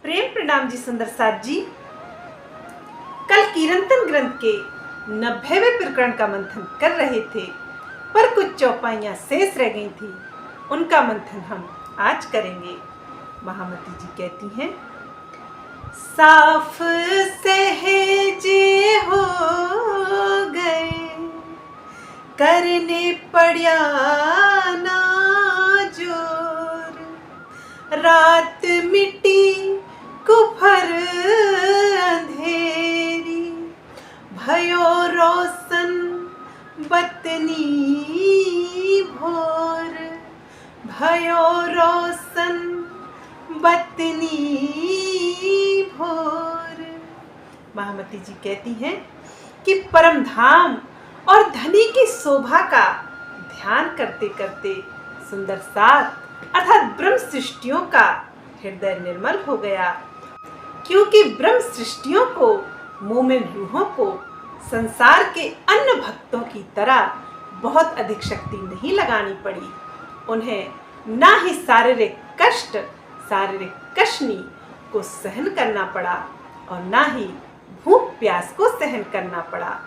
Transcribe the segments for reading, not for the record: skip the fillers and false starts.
प्रेम प्रणाम जी सुंदर साथ जी। कल कीर्तन ग्रंथ के 90वें प्रकरण का मंथन कर रहे थे, पर कुछ चौपाइयां शेष रह गई थी। उनका मंथन हम आज करेंगे। महामती जी कहती हैं, साफ सहजे हो गए करने पड़ा ना जोर, रात मिट्टी कुफर अंधेरी, भयो रोशन बतनी भोर, भयो रोशन बतनी भोर। महामती जी कहती हैं कि परम धाम और धनी की शोभा का ध्यान करते करते सुंदर साथ अर्थात ब्रह्म सृष्टियों का हृदय निर्मल हो गया, क्योंकि ब्रह्म सृष्टियों को, मोमिन रूहों को संसार के अन्य भक्तों की तरह बहुत अधिक शक्ति नहीं लगानी पड़ी। उन्हें ना ही शारीरिक कष्ट, शारीरिक कष्नी को सहन करना पड़ा और ना ही भूख प्यास को सहन करना पड़ा,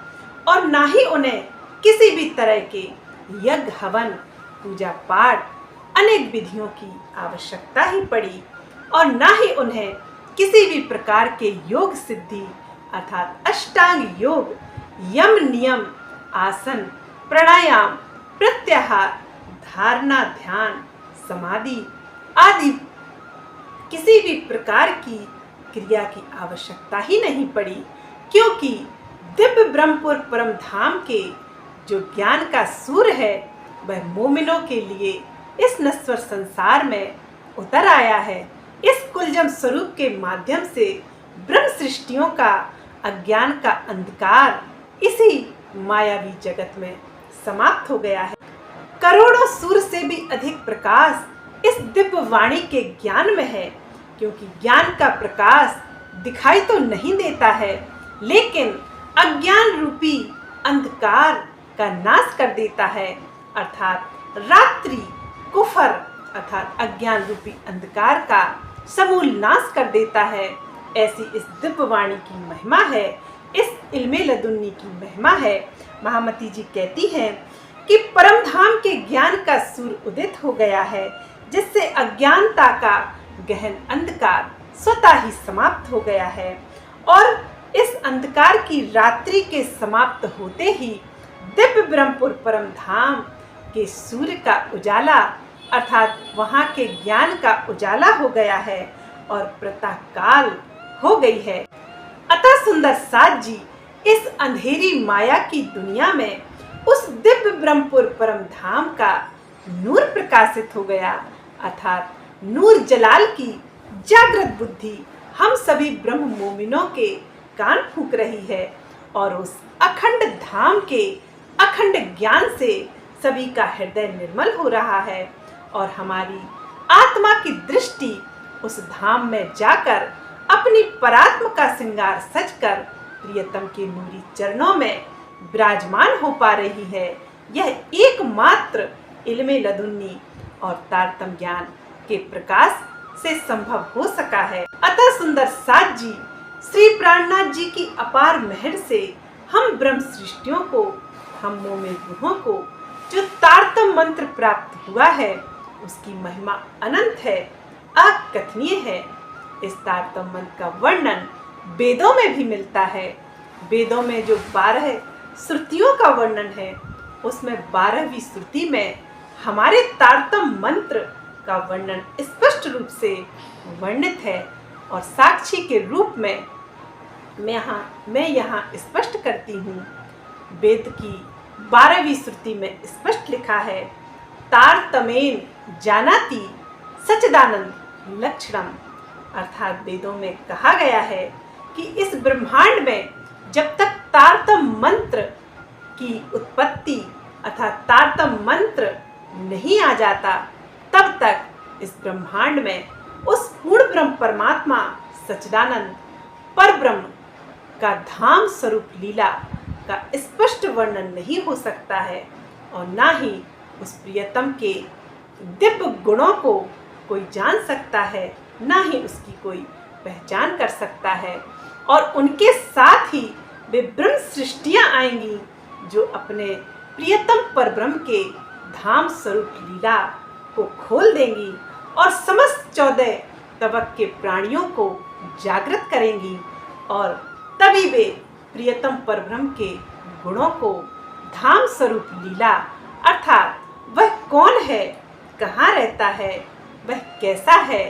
और ना ही उन्हें किसी भी तरह के यज्ञ हवन पूजा पाठ अनेक विधियों की आवश्यकता ही पड़ी, और ना ही उन्हें किसी भी प्रकार के योग सिद्धि अर्थात अष्टांग योग, यम नियम, आसन, प्राणायाम, प्रत्याहार, धारणा, ध्यान, समाधि आदि किसी भी प्रकार की क्रिया की आवश्यकता ही नहीं पड़ी, क्योंकि दिव्य ब्रह्मपुर परम धाम के जो ज्ञान का सूर्य है वह मोमिनों के लिए इस नश्वर संसार में उतर आया है। इस कुलजम स्वरूप के माध्यम से ब्रह्म सृष्टियों का अज्ञान का अंधकार इसी मायावी जगत में समाप्त हो गया है। करोड़ों सूर्य से भी अधिक प्रकाश इस दिव्य वाणी के ज्ञान में है, क्योंकि ज्ञान का प्रकाश दिखाई तो नहीं देता है, लेकिन अज्ञान रूपी अंधकार का नाश कर देता है, अर्थात रात्रि कुफर अर्थात अज्ञान रूपी अंधकार का समूल नाश कर देता है। ऐसी इस दिव्य वाणी की महिमा है, इस इल्मे लदुन्नी की महिमा है। महामती जी कहती हैं कि परम धाम के ज्ञान का सूर्य उदित हो गया है, जिससे अज्ञानता का गहन अंधकार स्वतः ही समाप्त हो गया है, और इस अंधकार की रात्रि के समाप्त होते ही दिव्य ब्रह्मपुर परम धाम के सूर्य का उजाला अर्थात वहाँ के ज्ञान का उजाला हो गया है और प्रातः काल हो गई है। अतः सुंदर साथ जी, इस अंधेरी माया की दुनिया में उस दिव्य ब्रह्मपुर परम धाम का नूर प्रकाशित हो गया, अर्थात नूर जलाल की जागृत बुद्धि हम सभी ब्रह्म मोमिनों के कान फूंक रही है, और उस अखंड धाम के अखंड ज्ञान से सभी का हृदय निर्मल हो रहा है, और हमारी आत्मा की दृष्टि उस धाम में जाकर अपनी परात्म का श्रृंगार सजकर प्रियतम के नूरी चरणों में विराजमान हो पा रही है। यह एकमात्र इल्मे लदुन्नी और तारतम ज्ञान के प्रकाश से संभव हो सका है। अतः सुंदर साथ जी, श्री प्राणनाथ जी की अपार मेहर से हम ब्रह्म सृष्टियों को, हम मोमिन रूहों को जो तारतम मंत्र प्राप्त हुआ है उसकी महिमा अनंत है, अकथनीय है। इस तारतम मंत्र का वर्णन वेदों में भी मिलता है। वेदों में जो 12 श्रुतियों का वर्णन है उसमें 12वीं श्रुति में हमारे तारतम मंत्र का वर्णन स्पष्ट रूप से वर्णित है, और साक्षी के रूप में मैं यहाँ स्पष्ट करती हूँ। वेद की 12वीं श्रुति में स्पष्ट लिखा है, तारतमेन जानाति सच्चिदानंद लक्षणम, अर्थात वेदों में कहा गया है कि इस ब्रह्मांड में जब तक तारतम मंत्र की उत्पत्ति अर्थात तारतम मंत्र नहीं आ जाता, तब तक इस ब्रह्मांड में उस पूर्ण ब्रह्म परमात्मा सच्चिदानंद पर ब्रह्म का धाम स्वरूप लीला का स्पष्ट वर्णन नहीं हो सकता है, और ना ही उस प्रियतम के दिव्य गुणों को कोई जान सकता है, ना ही उसकी कोई पहचान कर सकता है, और उनके साथ ही वे ब्रह्म सृष्टियाँ आएंगी जो अपने प्रियतम परब्रह्म के धाम स्वरूप लीला को खोल देंगी और समस्त 14 तबक के प्राणियों को जागृत करेंगी, और तभी वे प्रियतम परब्रह्म के गुणों को धाम स्वरूप लीला अर्थात वह कौन है, कहाँ रहता है, वह कैसा है,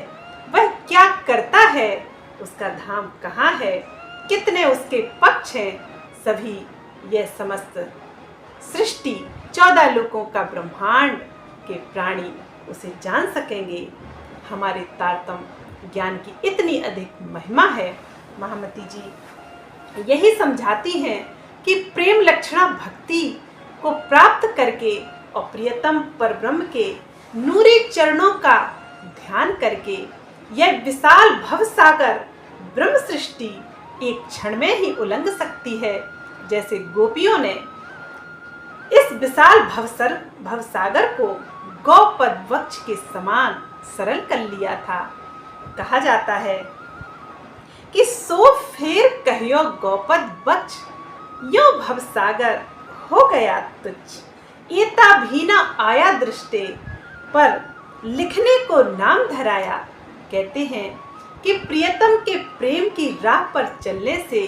वह क्या करता है, उसका धाम कहाँ है, कितने उसके पक्ष हैं, सभी यह समस्त सृष्टि 14 लोकों का ब्रह्मांड के प्राणी उसे जान सकेंगे। हमारे तारतम्य ज्ञान की इतनी अधिक महिमा है। महामती जी यही समझाती हैं कि प्रेम लक्षणा भक्ति को प्राप्त करके और प्रियतम परब्रह्म के नूरी चरणों का ध्यान करके यह विशाल भवसागर ब्रह्म सृष्टि एक क्षण में ही उलंघ सकती है। जैसे गोपियों ने इस विशाल भवसागर को गौपद वक्ष के समान सरल कर लिया था। कहा जाता है कि सो फेर कहियो गौपद वक्ष, यो भवसागर हो गया तुच्छ। एता भी न आया दृष्टे, पर लिखने को नाम धराया। कहते हैं कि प्रियतम के प्रेम की राह पर चलने से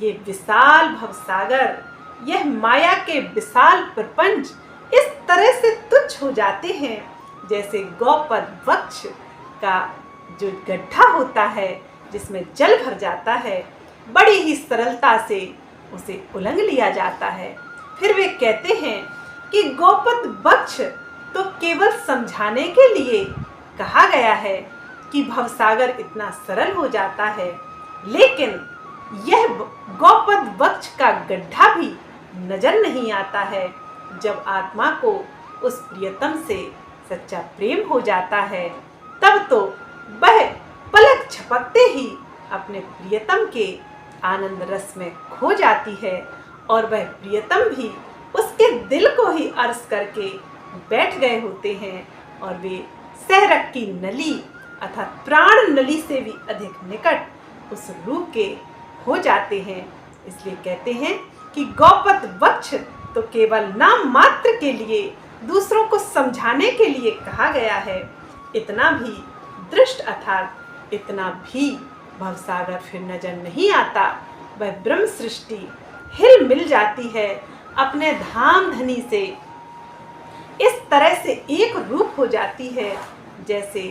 ये विशाल भवसागर, यह माया के विशाल प्रपंच इस तरह से तुच्छ हो जाते हैं जैसे गौपद वक्ष का जो गड्ढा होता है जिसमें जल भर जाता है, बड़ी ही सरलता से उसे उलंघ लिया जाता है। फिर वे कहते हैं कि गौपद वक्ष तो केवल समझाने के लिए कहा गया है कि भवसागर इतना सरल हो जाता है, लेकिन यह गौपद वक्ष का गड्ढा भी नजर नहीं आता है। जब आत्मा को उस प्रियतम से सच्चा प्रेम हो जाता है, तब तो वह पलक झपकते ही अपने प्रियतम के आनंद रस में खो जाती है, और वह प्रियतम भी उसके दिल को ही अर्ज करके बैठ गए होते हैं, और वे सहरक की नली अर्थात प्राण नली से भी अधिक निकट उस रूह के हो जाते हैं। इसलिए कहते हैं कि गौपद वक्ष तो केवल नाम मात्र के लिए, दूसरों को समझाने के लिए कहा गया है। इतना भी दृष्ट अर्थात इतना भी भवसागर फिर नजर नहीं आता। वह ब्रह्म सृष्टि हिल मिल जाती है अपने धाम धनी से, इस तरह से एक रूप हो जाती है जैसे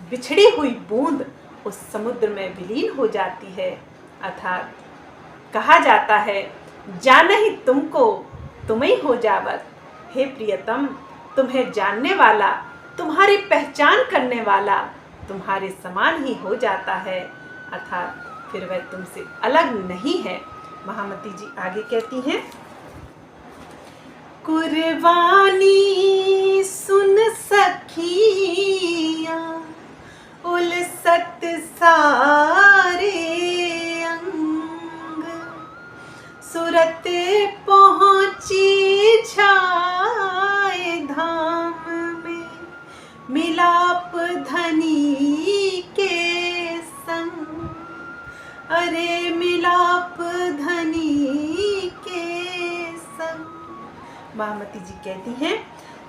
बिछड़ी हुई बूंद उस समुद्र में विलीन हो जाती है। अर्थात कहा जाता है, जान ही तुमको तुम ही हो जावत। हे प्रियतम, तुम्हें जानने वाला, तुम्हारी पहचान करने वाला तुम्हारे समान ही हो जाता है, अर्थात फिर वह तुमसे अलग नहीं है। महामती जी आगे कहती हैं, कुर्बानी सुन सखिया उलसत सारे अंग, सुरत पहुँची छाए धाम में, मिलाप धनी के संग। अरे मिलाप धनी के संग। महामती जी कहती हैं,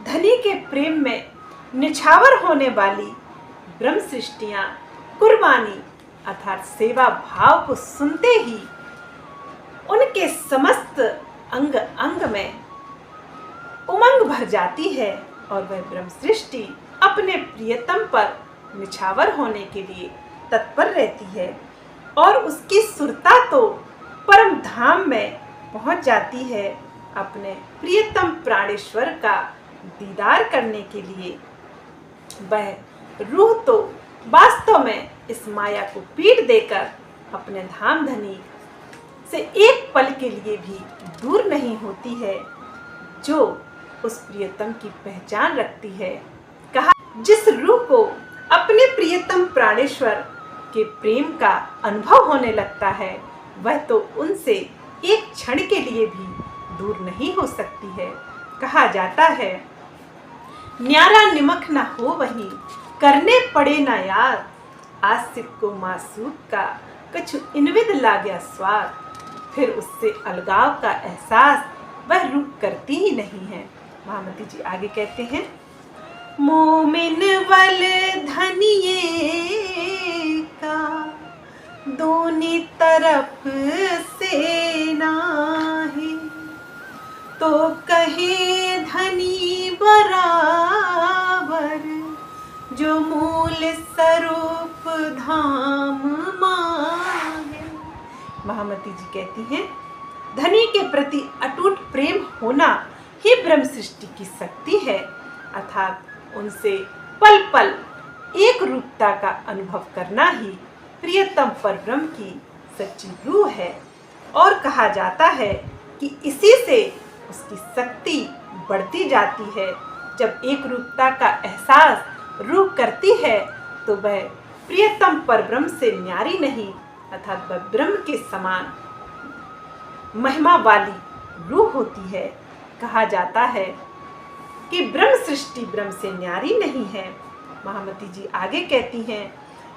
धनी के प्रेम में निछावर होने वाली ब्रह्म सृष्टियाँ कुर्बानी अर्थात सेवा भाव को सुनते ही उनके समस्त अंग अंग में उमंग भर जाती है, और वह ब्रह्म सृष्टि अपने प्रियतम पर निछावर होने के लिए तत्पर रहती है, और उसकी सुरता तो परम धाम में पहुंच जाती है अपने प्रियतम प्राणेश्वर का दीदार करने के लिए। वह रूह तो वास्तव में इस माया को पीट देकर अपने धाम धनी से एक पल के लिए भी दूर नहीं होती है, जो उस प्रियतम की पहचान रखती है। कहा, जिस रूह को अपने प्रियतम प्राणेश्वर के प्रेम का अनुभव होने लगता है, वह तो उनसे एक क्षण के लिए भी दूर नहीं हो सकती है। कहा जाता है, न्यारा निमक न हो वहीं, करने पड़े ना याद, आसिफ को मासूक का कछु इनविद लागया स्वाद, फिर उससे अलगाव का एहसास वह रूह करती ही नहीं है। महामती जी आगे कहते हैं, मोमिन वल धनिये का दोनी तरफ से नाही, तो कहे धनी बराबर जो मूल स्वरूप धाम मांगे। महामती जी कहती हैं, धनी के प्रति अटूट प्रेम होना ही ब्रह्म सृष्टि की शक्ति है, अर्थात उनसे पल पल एक रूपता का अनुभव करना ही प्रियतम परब्रह्म की सच्ची रूह है। और कहा जाता है कि इसी से उसकी शक्ति बढ़ती जाती है। जब एक रूपता का एहसास रूह करती है तो वह प्रियतम परब्रह्म से न्यारी नहीं, अर्थात वह ब्रह्म के समान महिमा वाली रूह होती है। कहा जाता है कि ब्रह्म सृष्टि ब्रह्म से न्यारी नहीं है। महामती जी आगे कहती हैं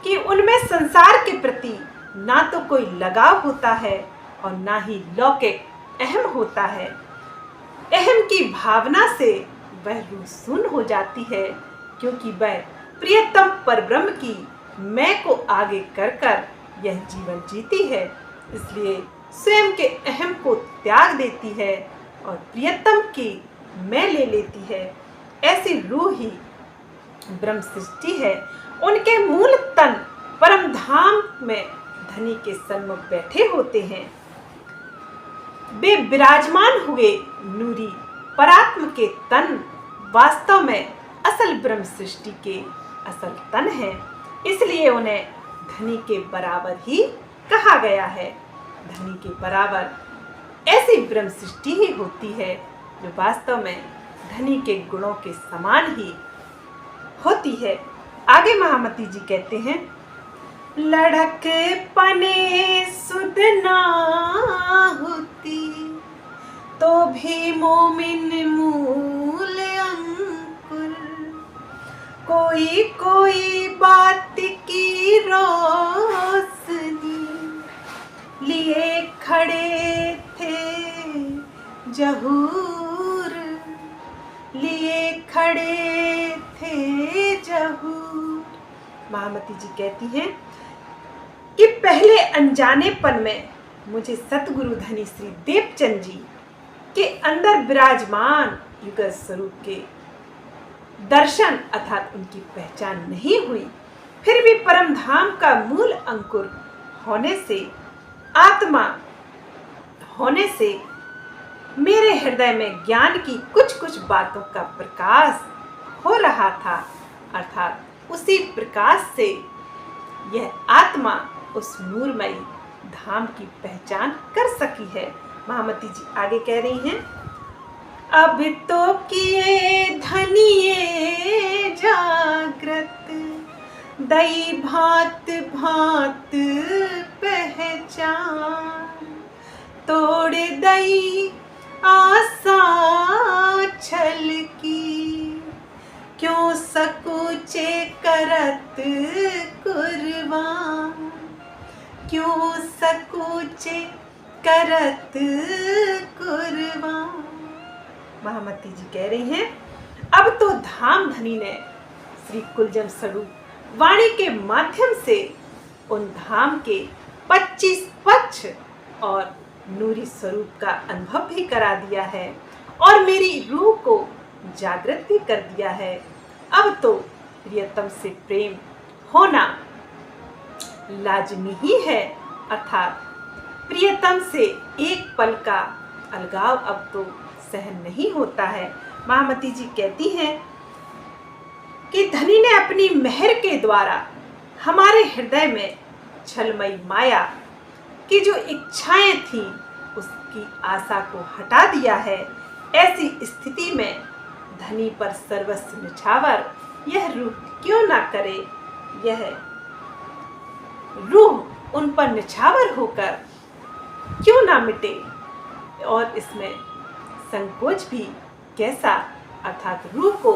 कि उनमें संसार के प्रति ना तो कोई लगाव होता है और ना ही लौकिक अहम होता है। अहम की भावना से वह रूह शून्य हो जाती है, क्योंकि वह प्रियतम परब्रह्म की मैं को आगे कर यह जीवन जीती है। इसलिए स्वयं के अहम को त्याग देती है और प्रियतम की मैं ले लेती है। ऐसी रूह ही ब्रह्म सृष्टि है। उनके मूल तन परम धाम में धनी के सन्मुख बैठे होते हैं। वे विराजमान हुए नूरी परात्म के तन वास्तव में असल ब्रह्म सृष्टि के असल तन है, इसलिए उन्हें धनी के बराबर ही कहा गया है। धनी के बराबर ऐसी ब्रह्म सृष्टि ही होती है जो वास्तव में धनी के गुणों के समान ही होती है। आगे महामती जी कहते हैं, लड़क पने सुध ना होती तो भी मोमिन मूल अंकुर, कोई कोई बात की रोशनी लिए खड़े थे जहूर, लिए खड़े थे जहूर। महामती जी कहती हैं कि पहले अनजानेपन में मुझे सतगुरु धनी श्री देवचंद जी के अंदर विराजमान युगल स्वरूप के दर्शन अर्थात उनकी पहचान नहीं हुई। फिर भी परम धाम का मूल अंकुर होने से, आत्मा होने से मेरे हृदय में ज्ञान की कुछ कुछ बातों का प्रकाश हो रहा था, अर्थात उसी प्रकाश से यह आत्मा उस नूरमयी धाम की पहचान कर सकी है। महामती जी आगे कह रही हैं, अब तो किए धनिये जागृत दई भांत भांत पहचान, तोड़ दई आशा छल की, क्यों सकूचे करत कुर्बान, क्यों सकूचे करत कुर्बान। महामती जी कह रही हैं, अब तो धाम धनी ने श्री कुलजन स्वरूप वाणी के माध्यम से उन धाम के 25 पक्ष और नूरी स्वरूप का अनुभव भी करा दिया है और मेरी रूह को जागृत भी कर दिया है। अब तो प्रियतम से प्रेम होना लाजमी ही है, अर्थात प्रियतम से एक पल का अलगाव अब तो सहन नहीं होता है। महामती जी कहती हैं कि धनी ने अपनी मेहर के द्वारा हमारे हृदय में छलमयी माया की जो इच्छाएं थी उसकी आशा को हटा दिया है। ऐसी स्थिति में धनी पर सर्वस्व निछावर यह रूह क्यों ना करे। यह रूह उन पर निछावर होकर क्यों ना मिटे, और इसमें संकोच भी कैसा, अर्थात रूह को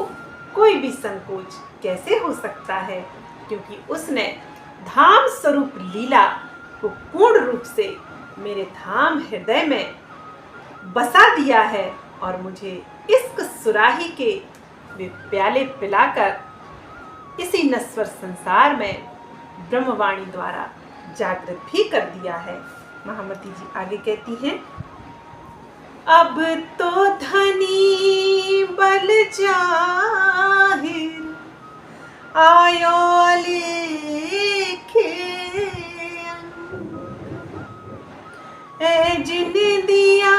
कोई भी संकोच कैसे हो सकता है, क्योंकि उसने धाम स्वरूप लीला को पूर्ण रूप से मेरे धाम हृदय में बसा दिया है और मुझे इश्क सुराही के वे प्याले पिलाकर इसी नश्वर संसार में ब्रह्मवाणी द्वारा जागृत भी कर दिया है। महामती जी आगे कहती हैं, अब तो धनी बल जाहिर आयो लेखे ए जिन दिया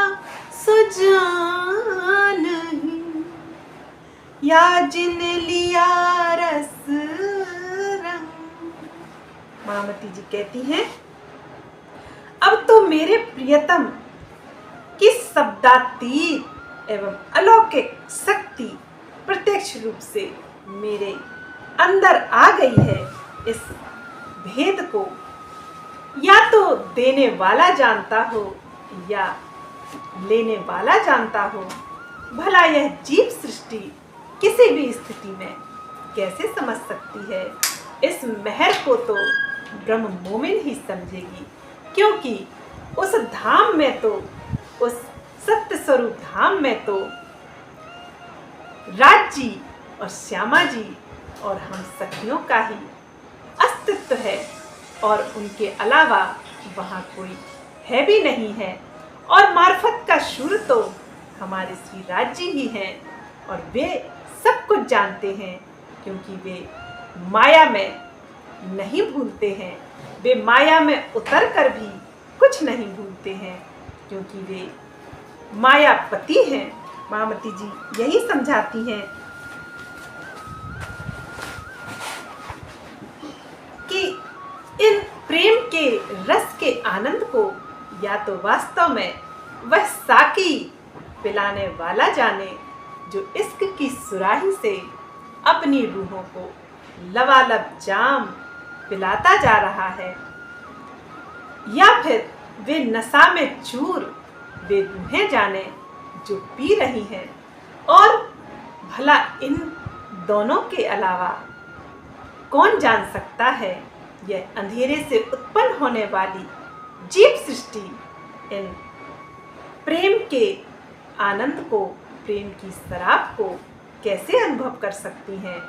सुजान या जिन लिया रस रंग। महामती जी कहती हैं, अब तो मेरे प्रियतम की शब्दातीत एवं अलौकिक शक्ति प्रत्यक्ष रूप से मेरे अंदर आ गई है। इस भेद को या तो देने वाला जानता हो या लेने वाला जानता हो। भला यह जीव सृष्टि किसी भी स्थिति में कैसे समझ सकती है? इस महर को तो ब्रह्म मोमिन ही समझेगी, क्योंकि उस धाम में तो, उस सत्य स्वरूप धाम में तो राज जी और श्यामा जी और हम सखियों का ही अस्तित्व है और उनके अलावा वहाँ कोई है भी नहीं है। और मार्फत का शुरू तो हमारे श्री राज जी ही हैं और वे सब कुछ जानते हैं, क्योंकि वे माया में नहीं भूलते हैं। वे माया में उतर कर भी कुछ नहीं भूलते हैं, क्योंकि वे मायापति हैं। महामती जी यही समझाती हैं कि इन प्रेम के रस के आनंद को या तो वास्तव में वह साकी पिलाने वाला जाने जो इश्क की सुराही से अपनी रूहों को लबालब जाम पिलाता जा रहा है, या फिर वे नशा में चूर वे रूहें जाने जो पी रही हैं। और भला इन दोनों के अलावा कौन जान सकता है यह अंधेरे से उत्पन्न होने वाली जीव सृष्टि इन प्रेम के आनंद को, प्रेम की शराब को कैसे अनुभव कर सकती हैं?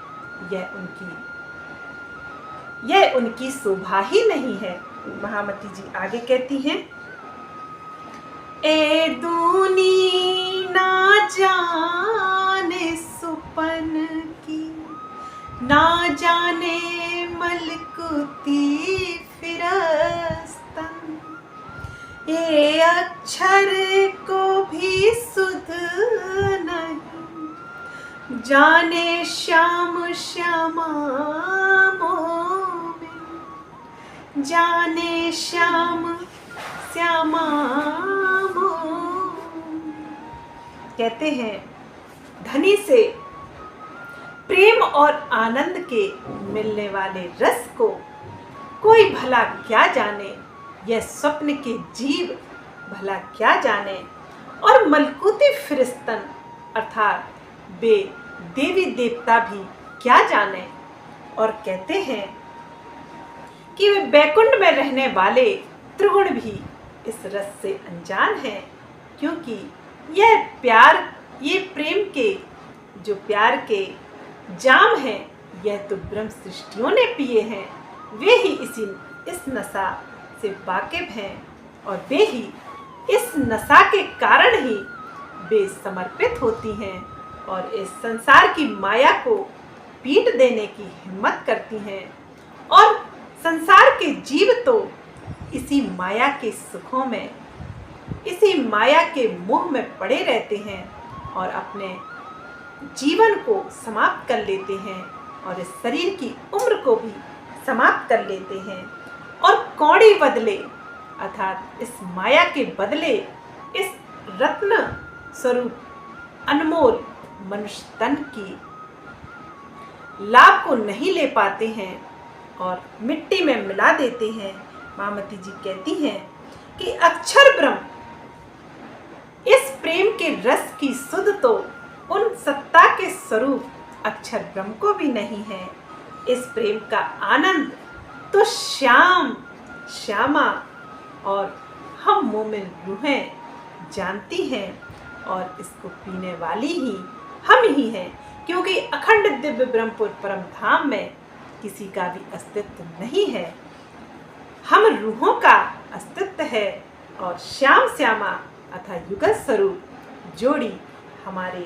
यह उनकी शोभा ही नहीं है। महामती जी आगे कहती हैं, ए दूनी ना जाने सुपन की, ना जाने मलकुती फिरस्तन, ये अक्षर को भी सुध नहीं, जाने श्याम श्यामा मोमिन, जाने श्याम श्यामा मोमिन। कहते हैं, धनी से प्रेम और आनंद के मिलने वाले रस को कोई भला क्या जाने, यह स्वप्न के जीव भला क्या जाने, और मलकुती फिरिस्तन अर्थात वे देवी देवता भी क्या जाने। और कहते हैं कि वे बैकुंठ में रहने वाले त्रिगुण भी इस रस से अनजान हैं, क्योंकि यह प्यार, ये प्रेम के जो प्यार के जाम हैं, यह तो ब्रह्म सृष्टियों ने पिए हैं। वे ही इस नशा से वाकिफ हैं और वे ही इस नशा के कारण ही वे समर्पित होती हैं और इस संसार की माया को पीट देने की हिम्मत करती हैं। और संसार के जीव तो इसी माया के सुखों में, इसी माया के मोह में पड़े रहते हैं और अपने जीवन को समाप्त कर लेते हैं और इस शरीर की उम्र को भी समाप्त कर लेते हैं। और कौड़ी बदले अर्थात इस माया के बदले इस रत्न स्वरूप अनमोल मनुष्य तन की लाभ को नहीं ले पाते हैं और मिट्टी में मिला देते हैं। महामती जी कहती हैं कि अक्षर ब्रह्म इस प्रेम के रस की सुध तो उन सत्ता के स्वरूप अक्षर ब्रह्म को भी नहीं है। इस प्रेम का आनंद तो श्याम, श्यामा और हम मोमिन रूहें जानती हैं, और इसको पीने वाली ही हम ही हैं, क्योंकि अखंड दिव्य ब्रह्मपुर परम धाम में किसी का भी अस्तित्व नहीं है। हम रूहों का अस्तित्व है, और श्याम श्यामा अथा युगल स्वरूप जोड़ी हमारे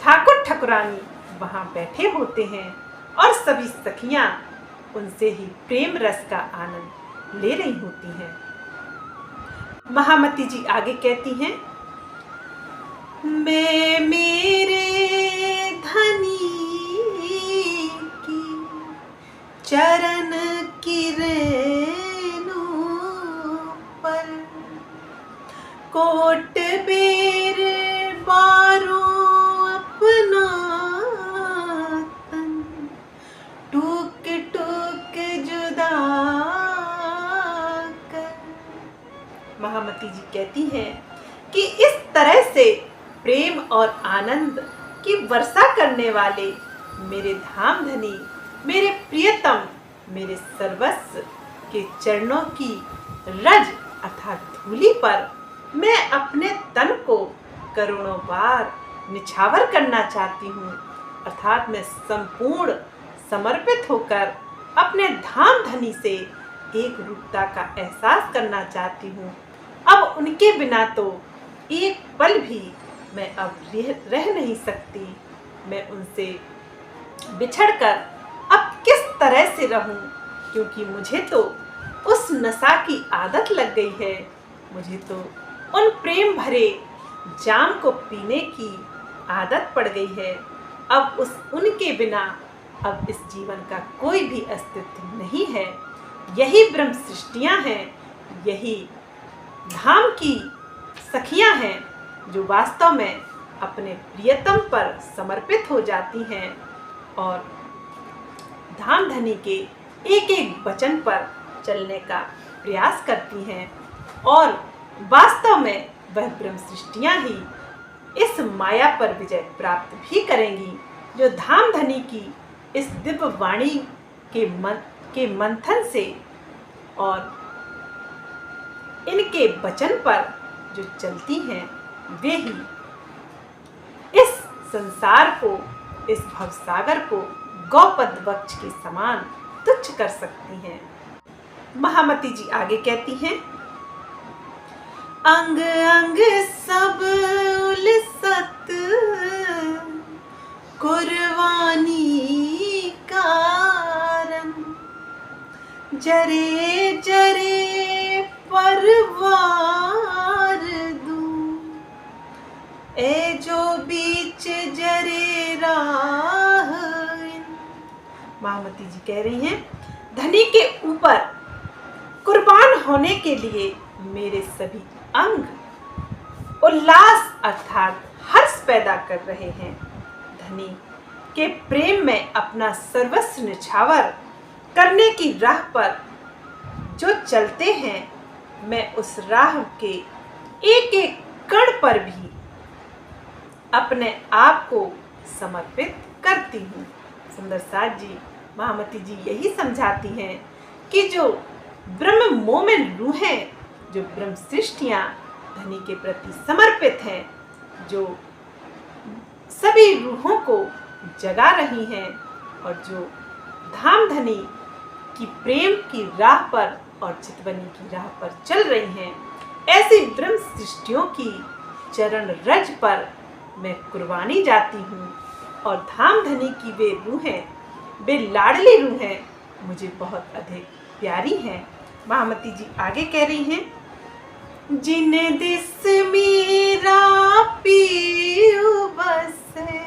ठाकुर ठाकुरानी वहाँ बैठे होते हैं, और सभी सखियाँ उनसे ही प्रेम रस का आनंद ले रही होती हैं। महामती जी आगे कहती हैं, मैं मेरे धनी की चरण की रेणु पर कोट बेर बारो अपना तन टूक टूक जुदा कर। महामती जी कहती हैं कि इस तरह से प्रेम और आनंद की वर्षा करने वाले मेरे धाम धनी, मेरे प्रियतम, मेरे सर्वस्व के चरणों की रज अर्थात धूलि पर मैं अपने तन को करोड़ों बार निछावर करना चाहती हूँ। अर्थात मैं संपूर्ण समर्पित होकर अपने धाम धनी से एक रूपता का एहसास करना चाहती हूँ। अब उनके बिना तो एक पल भी मैं अब रह नहीं सकती। मैं उनसे बिछड़कर अब किस तरह से रहूं, क्योंकि मुझे तो उस नशा की आदत लग गई है। मुझे तो उन प्रेम भरे जाम को पीने की आदत पड़ गई है। अब उनके बिना अब इस जीवन का कोई भी अस्तित्व नहीं है। यही ब्रह्म सृष्टियाँ हैं, यही धाम की सखियाँ हैं जो वास्तव में अपने प्रियतम पर समर्पित हो जाती हैं और धाम धनी के एक एक वचन पर चलने का प्रयास करती हैं, और वास्तव में वह ब्रह्म सृष्टियाँ ही इस माया पर विजय प्राप्त भी करेंगी, जो धाम धनी की इस दिव्य वाणी के मंथन से और इनके वचन पर जो चलती हैं, वे ही इस संसार को, इस भवसागर को गौपद वृक्ष के समान तुच्छ कर सकती हैं। महामती जी आगे कहती हैं, अंग अंग सब उलसत कुर्बानी कारण, जरे जरे परवार दूं, ए जो बीच जरे राह। महामती जी कह रही हैं, धनी के ऊपर कुर्बान होने के लिए मेरे सभी अंग उल्लास अर्थात हर्ष पैदा कर रहे हैं। धनी के प्रेम में अपना सर्वस्व निछावर करने की राह पर जो चलते हैं, मैं उस राह के एक एक कण पर भी अपने आप को समर्पित करती हूँ। सुंदर साथ जी, महामती जी यही समझाती हैं कि जो ब्रह्म मोमिन रूहें, जो ब्रह्म सृष्टियाँ धनी के प्रति समर्पित हैं, जो सभी रूहों को जगा रही हैं और जो धाम धनी की प्रेम की राह पर और चितवनी की राह पर चल रही हैं, ऐसी ब्रह्म सृष्टियों की चरण रज पर मैं कुर्बानी जाती हूँ। और धाम धनी की वे रूहें, वे लाडली रूहें मुझे बहुत अधिक प्यारी हैं। महामती जी आगे कह रही हैं, जिन दिस मेरा पीऊ बसे,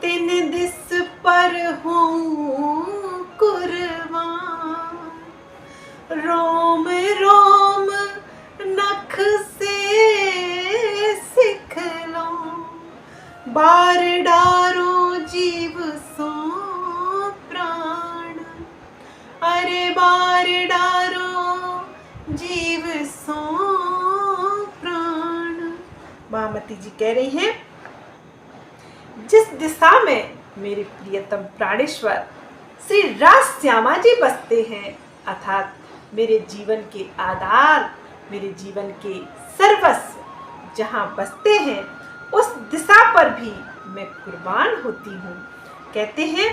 तिन दिस पर हूँ कुर्बान, रोम रोम नख से सिख लो, बार डारो जीव सो प्राण, अरे बार डारो जीव सो प्राण। महामती जी कह रही हैं, जिस दिशा में मेरे प्रियतम प्राणेश्वर श्री रास श्यामा जी बसते हैं, अर्थात मेरे जीवन के आधार, मेरे जीवन के सर्वस्व जहाँ बसते हैं उस दिशा पर भी मैं कुर्बान होती हूँ। कहते हैं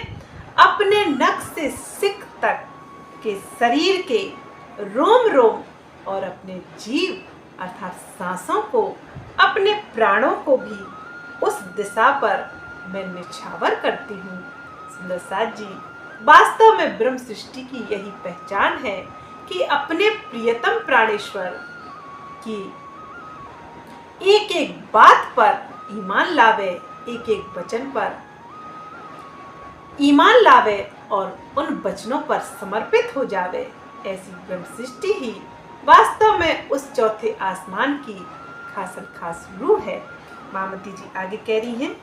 अपने नख से सिक तक के शरीर के रोम रोम और अपने जीव अर्थात सांसों को, अपने प्राणों को भी उस दिशा पर मैं निछावर करती हूँ। सुंदर साथ जी, वास्तव में ब्रह्म सृष्टि की यही पहचान है कि अपने प्रियतम प्राणेश्वर की एक एक बात पर ईमान लावे, एक एक वचन पर ईमान लावे और उन वचनों पर समर्पित हो जावे। ऐसी ब्रह्म सृष्टि ही वास्तव में उस चौथे आसमान की खास रूह है। मामती जी आगे कह रही हैं,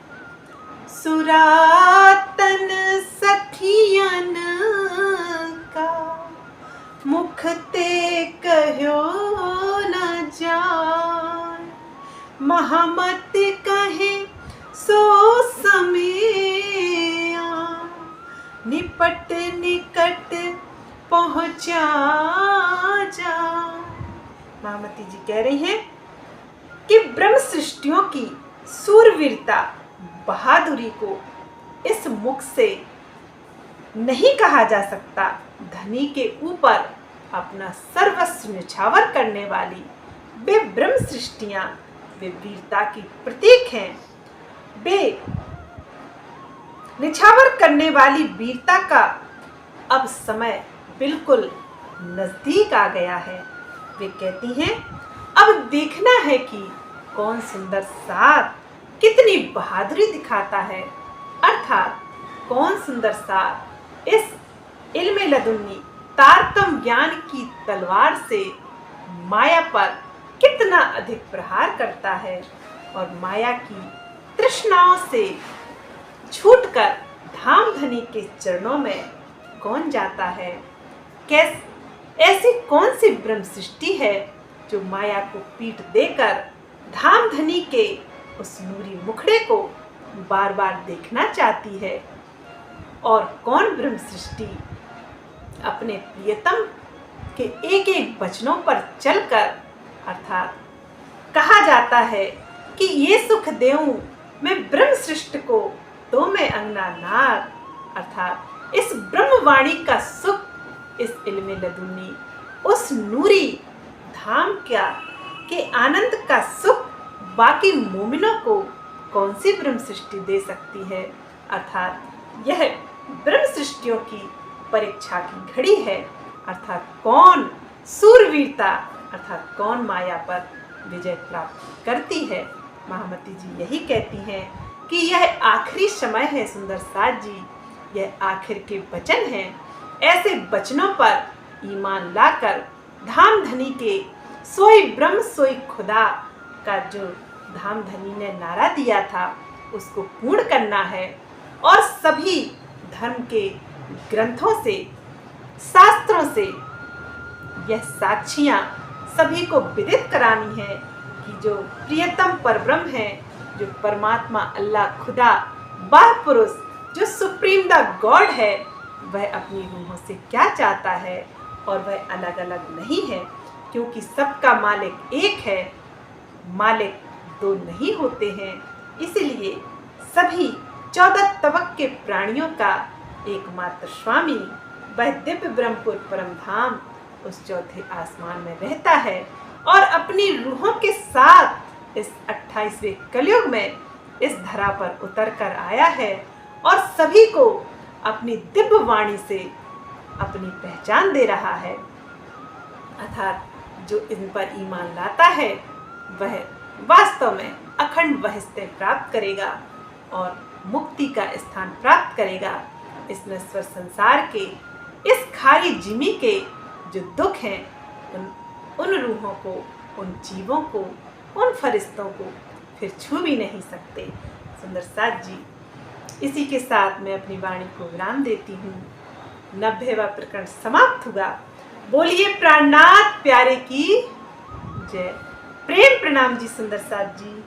सुरातन सखियन का मुख ते कहो न जान, महामत कहे सो समेया, निपट निकट पहुंचा जा। महामती जी कह रही हैं कि ब्रह्म सृष्टियों की सूरवीरता, बहादुरी को इस मुख से नहीं कहा जा सकता। धनी के ऊपर अपना सर्वस्व निछावर करने वाली वे ब्रह्म सृष्टियां वे वीरता की प्रतीक हैं। वे निछावर करने वाली वीरता का अब समय बिल्कुल नजदीक आ गया है। वे कहती हैं अब देखना है कि कौन सुंदर साथ कितनी बहादुरी दिखाता है, अर्थात कौन सुंदर साथ इस इल्मे लदुन्नी तारतम ज्ञान की तलवार से माया पर कितना अधिक प्रहार करता है और माया की तृष्णाओं से छूटकर धाम धनी के चरणों में कौन जाता है। ऐसी कौन सी ब्रह्म सृष्टि है जो माया को पीठ देकर धाम धनी के उस नूरी मुखड़े को बार बार देखना चाहती है। और कौन ब्रह्म सृष्टि अपने प्रियतम के एक एक वचनों पर चलकर, अर्थात कहा जाता है कि ये सुख देऊं मैं ब्रह्म सृष्टि को तो मैं अंगना नार, अर्थात इस ब्रह्मवाणी का सुख, इस इल्मे लदुन्नी उस नूरी धाम के आनंद का सुख बाकी मोमिनों को कौन सी ब्रह्म सृष्टि दे सकती है। अर्थात यह ब्रह्म सृष्टियों की परीक्षा की घड़ी है, अर्थात कौन सूरवीरता, अर्थात कौन माया पर विजय प्राप्त करती है। महामती जी यही कहती हैं कि यह आखिरी समय है सुंदर साथ जी, यह आखिर के वचन हैं। ऐसे वचनों पर ईमान लाकर धाम धनी के सोई ब्रह्म सोई खुदा का जो धाम धनी ने नारा दिया था उसको पूर्ण करना है और सभी धर्म के ग्रंथों से, शास्त्रों से यह साक्षियाँ सभी को विदित करानी है कि जो प्रियतम परब्रह्म है, जो परमात्मा अल्लाह खुदा बाह पुरुष, जो सुप्रीम द गॉड है, वह अपनी रूहों से क्या चाहता है और वह अलग अलग नहीं है, क्योंकि सबका मालिक एक है, मालिक दो नहीं होते हैं। इसलिए सभी 14 तबक के प्राणियों का एकमात्र स्वामी वह दिव्य ब्रह्मपुर परम धाम उस चौथे आसमान में रहता है और अपनी रूहों के साथ इस 28वें कलयुग में इस धरा पर उतर कर आया है और सभी को अपनी दिव्य वाणी से अपनी पहचान दे रहा है। अर्थात जो इन पर ईमान लाता है वह वास्तव में अखंड वहस्ते प्राप्त करेगा और मुक्ति का स्थान प्राप्त करेगा। इस नश्वर संसार के इस खारी जिमी के जो दुख हैं उन रूहों को, उन जीवों को, उन फरिश्तों को फिर छू भी नहीं सकते। सुंदर साथ जी, इसी के साथ मैं अपनी वाणी को विराम देती हूँ। 90वां प्रकरण समाप्त हुआ। बोलिए प्राणनाथ प्यारे की जय। प्रेम प्रणाम जी सुंदर साथ जी।